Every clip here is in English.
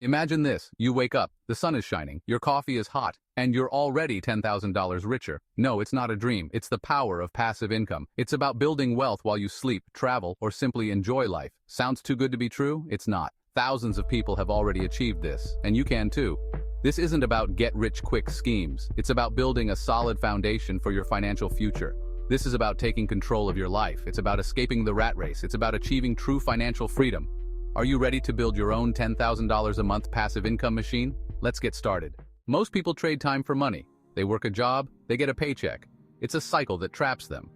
Imagine this, you wake up, the sun is shining, your coffee is hot, and you're already $10,000 richer. No, it's not a dream, it's the power of passive income. It's about building wealth while you sleep, travel, or simply enjoy life. Sounds too good to be true? It's not. Thousands of people have already achieved this, and you can too. This isn't about get-rich-quick schemes. It's about building a solid foundation for your financial future. This is about taking control of your life. It's about escaping the rat race. It's about achieving true financial freedom. Are you ready to build your own $10,000 a month passive income machine? Let's get started. Most people trade time for money. They work a job, they get a paycheck. It's a cycle that traps them.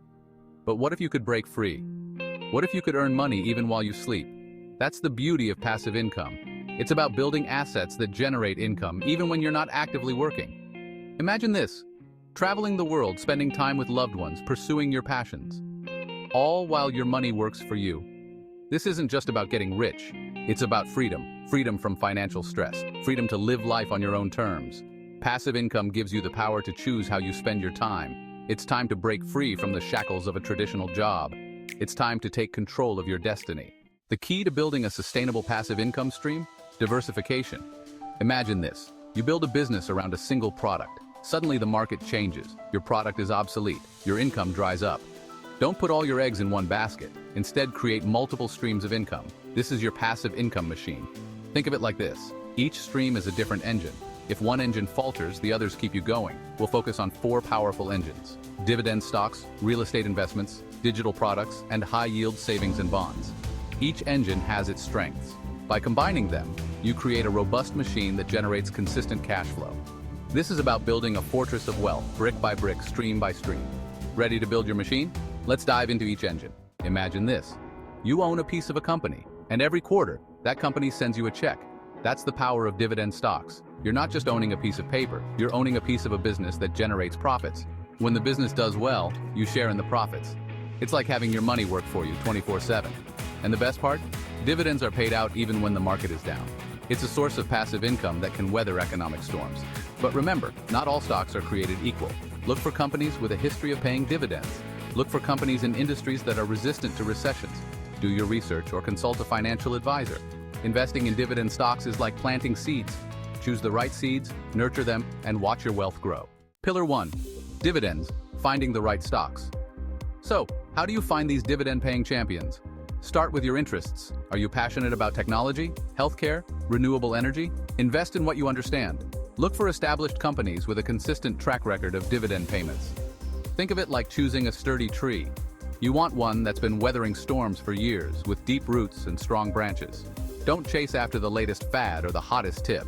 But what if you could break free? What if you could earn money even while you sleep? That's the beauty of passive income. It's about building assets that generate income even when you're not actively working. Imagine this, traveling the world, spending time with loved ones, pursuing your passions, all while your money works for you. This isn't just about getting rich. It's about freedom. Freedom from financial stress. Freedom to live life on your own terms. Passive income gives you the power to choose how you spend your time. It's time to break free from the shackles of a traditional job. It's time to take control of your destiny. The key to building a sustainable passive income stream? Diversification. Imagine this. You build a business around a single product. Suddenly the market changes. Your product is obsolete. Your income dries up. Don't put all your eggs in one basket. Instead, create multiple streams of income. This is your passive income machine. Think of it like this. Each stream is a different engine. If one engine falters, the others keep you going. We'll focus on 4 powerful engines: dividend stocks, real estate investments, digital products, and high-yield savings and bonds. Each engine has its strengths. By combining them, you create a robust machine that generates consistent cash flow. This is about building a fortress of wealth, brick by brick, stream by stream. Ready to build your machine? Let's dive into each engine. Imagine this. You own a piece of a company, and every quarter, that company sends you a check. That's the power of dividend stocks. You're not just owning a piece of paper, you're owning a piece of a business that generates profits. When the business does well, you share in the profits. It's like having your money work for you 24/7. And the best part? Dividends are paid out even when the market is down. It's a source of passive income that can weather economic storms. But remember, not all stocks are created equal. Look for companies with a history of paying dividends. Look for companies in industries that are resistant to recessions. Do your research or consult a financial advisor. Investing in dividend stocks is like planting seeds. Choose the right seeds, nurture them, and watch your wealth grow. Pillar 1. Dividends, finding the right stocks. So, how do you find these dividend-paying champions? Start with your interests. Are you passionate about technology, healthcare, renewable energy? Invest in what you understand. Look for established companies with a consistent track record of dividend payments. Think of it like choosing a sturdy tree. You want one that's been weathering storms for years, with deep roots and strong branches. Don't chase after the latest fad or the hottest tip.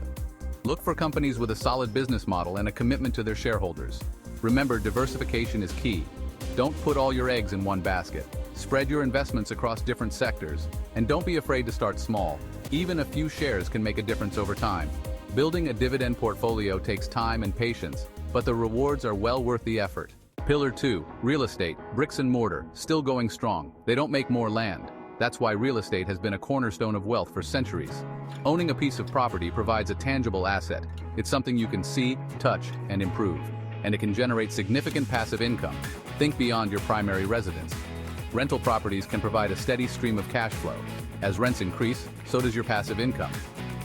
Look for companies with a solid business model and a commitment to their shareholders. Remember, diversification is key. Don't put all your eggs in one basket. Spread your investments across different sectors, and don't be afraid to start small. Even a few shares can make a difference over time. Building a dividend portfolio takes time and patience, but the rewards are well worth the effort. Pillar 2, real estate, bricks and mortar, still going strong. They don't make more land. That's why real estate has been a cornerstone of wealth for centuries. Owning a piece of property provides a tangible asset. It's something you can see, touch, and improve. And it can generate significant passive income. Think beyond your primary residence. Rental properties can provide a steady stream of cash flow. As rents increase, so does your passive income.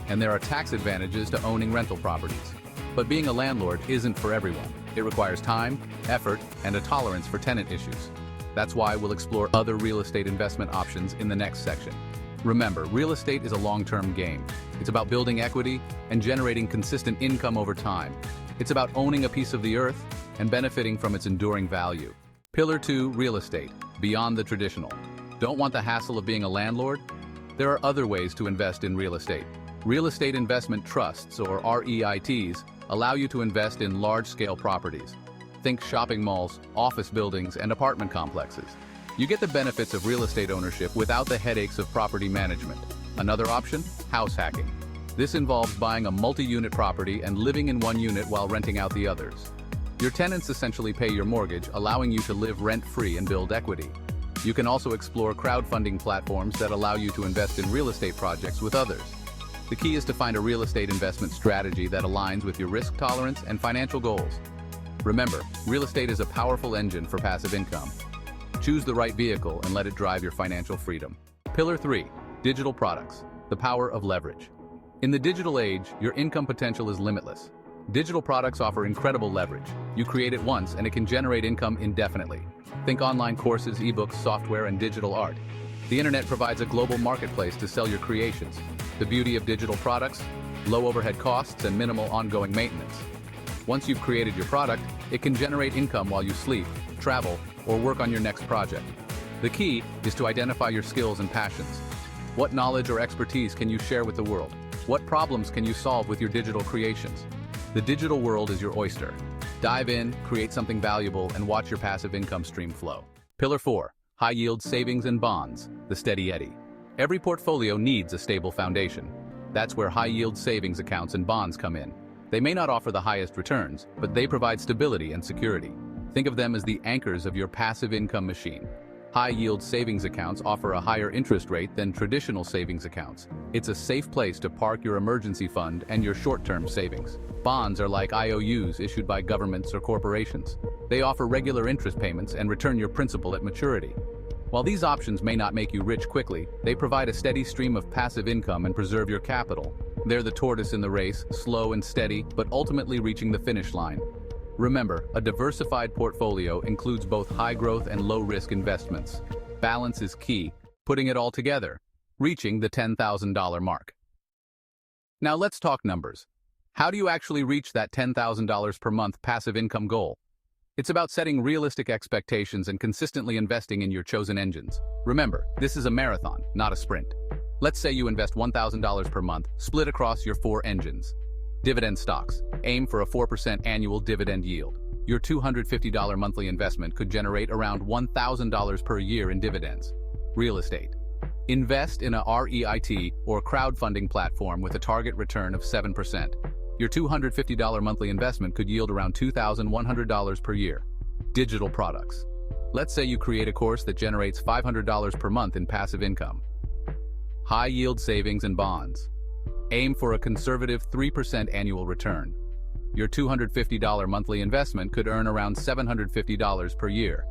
And there are tax advantages to owning rental properties. But being a landlord isn't for everyone. It requires time, effort, and a tolerance for tenant issues. That's why we'll explore other real estate investment options in the next section. Remember, real estate is a long-term game. It's about building equity and generating consistent income over time. It's about owning a piece of the earth and benefiting from its enduring value. Pillar 2, real estate, beyond the traditional. Don't want the hassle of being a landlord? There are other ways to invest in real estate. Real estate investment trusts, or REITs, allow you to invest in large-scale properties. Think shopping malls, office buildings, and apartment complexes. You get the benefits of real estate ownership without the headaches of property management. Another option? House hacking. This involves buying a multi-unit property and living in one unit while renting out the others. Your tenants essentially pay your mortgage, allowing you to live rent-free and build equity. You can also explore crowdfunding platforms that allow you to invest in real estate projects with others. The key is to find a real estate investment strategy that aligns with your risk tolerance and financial goals. Remember, real estate is a powerful engine for passive income. Choose the right vehicle and let it drive your financial freedom. Pillar 3, digital products, the power of leverage. In the digital age, your income potential is limitless. Digital products offer incredible leverage. You create it once and it can generate income indefinitely. Think online courses, ebooks, software, and digital art. The internet provides a global marketplace to sell your creations. The beauty of digital products: low overhead costs and minimal ongoing maintenance. Once you've created your product, it can generate income while you sleep, travel, or work on your next project. The key is to identify your skills and passions. What knowledge or expertise can you share with the world? What problems can you solve with your digital creations? The digital world is your oyster. Dive in, create something valuable, and watch your passive income stream flow. Pillar 4. High-yield savings and bonds, the steady eddy. Every portfolio needs a stable foundation. That's where high-yield savings accounts and bonds come in. They may not offer the highest returns, but they provide stability and security. Think of them as the anchors of your passive income machine. High-yield savings accounts offer a higher interest rate than traditional savings accounts. It's a safe place to park your emergency fund and your short-term savings. Bonds are like IOUs issued by governments or corporations. They offer regular interest payments and return your principal at maturity. While these options may not make you rich quickly, they provide a steady stream of passive income and preserve your capital. They're the tortoise in the race, slow and steady, but ultimately reaching the finish line. Remember, a diversified portfolio includes both high-growth and low-risk investments. Balance is key, putting it all together, reaching the $10,000 mark. Now let's talk numbers. How do you actually reach that $10,000 per month passive income goal? It's about setting realistic expectations and consistently investing in your chosen engines. Remember, this is a marathon, not a sprint. Let's say you invest $1,000 per month, split across your 4 engines. Dividend stocks. Aim for a 4% annual dividend yield. Your $250 monthly investment could generate around $1,000 per year in dividends. Real estate. Invest in a REIT or crowdfunding platform with a target return of 7%. Your $250 monthly investment could yield around $2,100 per year. Digital products. Let's say you create a course that generates $500 per month in passive income. High-yield savings and bonds. Aim for a conservative 3% annual return. Your $250 monthly investment could earn around $750 per year.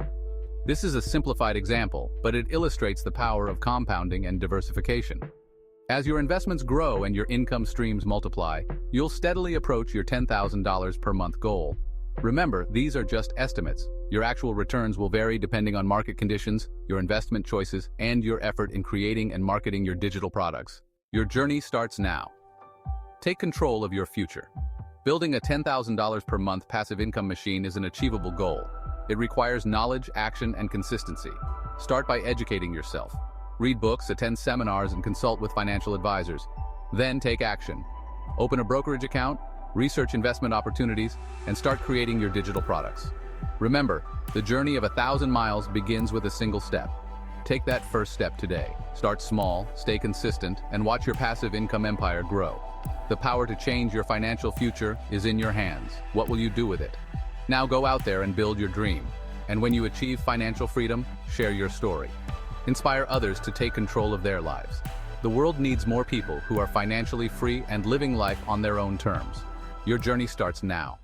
This is a simplified example, but it illustrates the power of compounding and diversification. As your investments grow and your income streams multiply, you'll steadily approach your $10,000 per month goal. Remember, these are just estimates. Your actual returns will vary depending on market conditions, your investment choices, and your effort in creating and marketing your digital products. Your journey starts now. Take control of your future. Building a $10,000 per month passive income machine is an achievable goal. It requires knowledge, action, and consistency. Start by educating yourself. Read books, attend seminars, and consult with financial advisors. Then take action. Open a brokerage account, research investment opportunities, and start creating your digital products. Remember, the journey of 1,000 miles begins with a single step. Take that first step today. Start small, stay consistent, and watch your passive income empire grow. The power to change your financial future is in your hands. What will you do with it? Now go out there and build your dream. And when you achieve financial freedom, share your story. Inspire others to take control of their lives. The world needs more people who are financially free and living life on their own terms. Your journey starts now.